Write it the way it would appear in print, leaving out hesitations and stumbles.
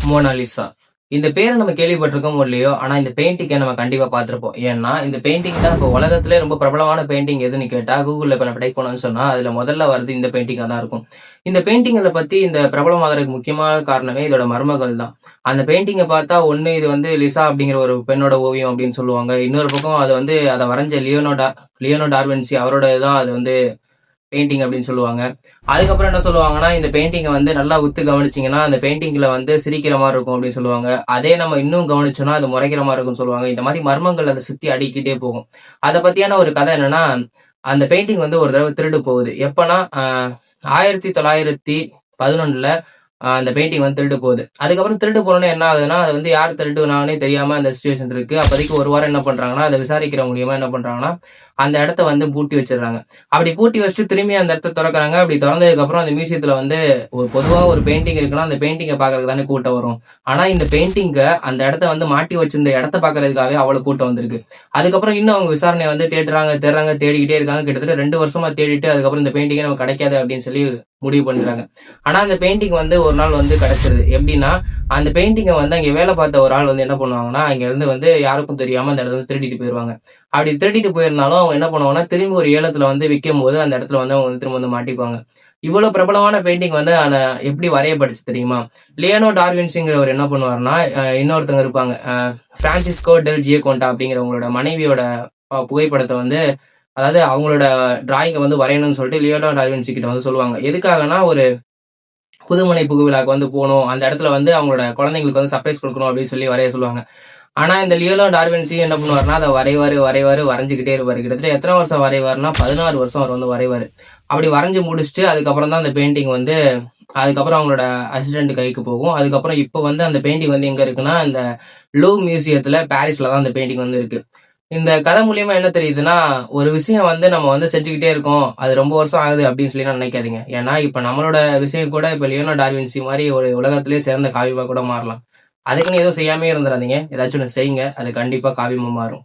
Mona Lisa. இந்த பேர நம்ம கேள்விப்பட்டிருக்கோமோ இல்லையோ, ஆனா இந்த பெயிண்டிங்க நம்ம கண்டிப்பா பார்த்திருப்போம். ஏன்னா, இந்த பெயிண்டிங் தான் இப்போ உலகத்திலே ரொம்ப பிரபலமான பெயிண்டிங் எதுன்னு கேட்டா, Googleல இப்ப நம்ம டைப் பண்ணோம்னு சொன்னா, அதுல முதல்ல வரது இந்த பெயிண்டிங்கா தான் இருக்கும். இந்த பெயிண்டிங்கள பத்தி இந்த பிரபலமாகறதுக்கு முக்கியமான காரணமே இதோட மர்மங்கள் தான். அந்த பெயிண்டிங்க பார்த்தா, ஒண்ணு இது வந்து லிசா அப்படிங்கிற ஒரு பெண்ணோட ஓவியம் அப்படின்னு சொல்லுவாங்க. இன்னொரு பக்கம் அது வந்து அத வரைஞ்ச லியோனோ டார்வின்சி அவரோட தான் அது வந்து பெயிண்டிங் அப்படின்னு சொல்லுவாங்க. அதுக்கப்புறம் என்ன சொல்லுவாங்கன்னா, இந்த பெயிண்டிங்க வந்து நல்லா உத்து கவனிச்சீங்கன்னா, அந்த பெயிண்டிங்ல வந்து சிரிக்கிற மாரி இருக்கும் அப்படின்னு சொல்லுவாங்க. அதே நம்ம இன்னும் கவனிச்சோம்னா, அது முறைக்கிற மாரி இருக்கும்னு சொல்லுவாங்க. இந்த மாரி மர்மங்கள் அத சுத்தி அடுக்கிட்டே போகும். அத பத்தியான ஒரு கதை என்னன்னா, அந்த பெயிண்டிங் வந்து ஒரு தடவ திருடு போகுது. எப்பன்னா, 1911ல அந்த பெயிண்டிங் வந்து திருடு போகுது. அதுக்கப்புறம் திருடு போனோனே என்ன ஆகுதுன்னா, அது வந்து யார் திருடுனாங்கன்னே தெரியாம அந்த சிச்சுவேஷன் இருக்கு. அப்போதைக்கு 1 வாரம் என்ன பண்றாங்கன்னா, அத விசாரிக்கிற மூலியமா என்ன பண்றாங்கன்னா, அந்த இடத்த வந்து பூட்டி வச்சுடுறாங்க. அப்படி பூட்டி வச்சுட்டு திரும்பி அந்த இடத்த தொறக்குறாங்க. அப்படி தொறந்ததுக்கப்புறம் அந்த மியூசியத்துல வந்து பொதுவா ஒரு பெயிண்டிங் இருக்குன்னா, அந்த பெயிண்டிங்க பார்க்கறதுக்கு தானே கூட்டம் வரும். ஆனா இந்த பெயிண்டிங்க அந்த இடத்த வந்து மாட்டி வச்சிருந்த இடத்த பார்க்கறதுக்காகவே அவ்வளவு கூட்டம் வந்திருக்கு. அதுக்கப்புறம் இன்னும் அவங்க விசாரணை வந்து தேடுறாங்க, தேடிக்கிட்டே இருக்காங்க. கிட்டத்தட்ட 2 வருஷமா தேடிட்டு அதுக்கப்புறம் இந்த பெயிண்டிங்கே நமக்கு கிடைக்காது அப்படின்னு சொல்லி முடிவு பண்றாங்க. ஆனா அந்த பெயிண்டிங் வந்து ஒரு நாள் வந்து கிடைச்சிருது. எப்படின்னா, அந்த பெயிண்டிங்க வந்து அங்க வேலை பார்த்த ஒரு ஆள் வந்து என்ன பண்ணுவாங்கன்னா, அங்க இருந்து வந்து யாருக்கும் தெரியாம அந்த இடத்துல திருடிட்டு போயிருவாங்க. அப்படி திருடிட்டு போயிருந்தாலும் அவங்க என்ன பண்ணுவாங்கன்னா, திரும்பி ஒரு ஏலத்துல வந்து விக்கும்போது அந்த இடத்துல வந்து அவங்க வந்து திரும்ப வந்து மாட்டிக்குவாங்க. இவ்வளவு பிரபலமான பெயிண்டிங் வந்து எப்படி வரையப்பட்டுச்சு தெரியுமா? லியோனோ டார்வின்சிங்கிறவர் என்ன பண்ணுவாருன்னா, இன்னொருத்தவங்க இருப்பாங்க. பிரான்சிஸ்கோ டெல் ஜியகோண்டா அப்படிங்கிறவங்களோட மனைவியோட புகைப்படத்த வந்து அதாவது அவங்களோட டிராயிங்க வந்து வரையணும்னு சொல்லிட்டு லியோனோ டார்வின்சி கிட்ட வந்து சொல்லுவாங்க. எதுக்காகன்னா, ஒரு புதுமனை புகுவிழாக்கு வந்து போணும். அந்த இடத்துல வந்து அவங்களோட குழந்தைங்களுக்கு வந்து சர்ப்ரைஸ் குடுக்கணும் அப்படின்னு சொல்லி வரைய சொல்லுவாங்க. ஆனா இந்த லியோனோ டார்வின்சி என்ன பண்ணுவாருன்னா, அத வரைவாரு, வரைஞ்சுக்கிட்டே இருப்பாரு. கிட்டத்தட்ட எத்தன வருஷம் வரைவாருன்னா, 16 வருஷம் அவர் வந்து வரைவாரு. அப்படி வரைஞ்சு முடிச்சுட்டு, அதுக்கப்புறம் தான் அந்த பெயிண்டிங் வந்து அதுக்கப்புறம் அவங்களோட அசிஸ்டன்ட் கைக்கு போகும். அதுக்கப்புறம் இப்ப வந்து அந்த பெயிண்டிங் வந்து எங்க இருக்குன்னா, இந்த லூவ் மியூசியத்துல பாரிஸ்ல தான் அந்த பெயிண்டிங் வந்து இருக்கு. இந்த கதை மூலியமா என்ன தெரியுதுன்னா, ஒரு விஷயம் வந்து நம்ம வந்து செஞ்சுக்கிட்டே இருக்கோம். அது ரொம்ப வருஷம் ஆகுது அப்படின்னு சொல்லிலாம் நினைக்காதீங்க. ஏன்னா, இப்ப நம்மளோட விஷயம் கூட இப்ப லியோனோ டார்வின்சி மாரி ஒரு உலகத்திலேயே சிறந்த காவியமா கூட மாறலாம். அதுக்குன்னு எதுவும் செய்யாமயே இருந்துறாதீங்க. ஏதாச்சும் ஒண்ணு செய்யுங்க. அது கண்டிப்பா காவியமா மாறும்.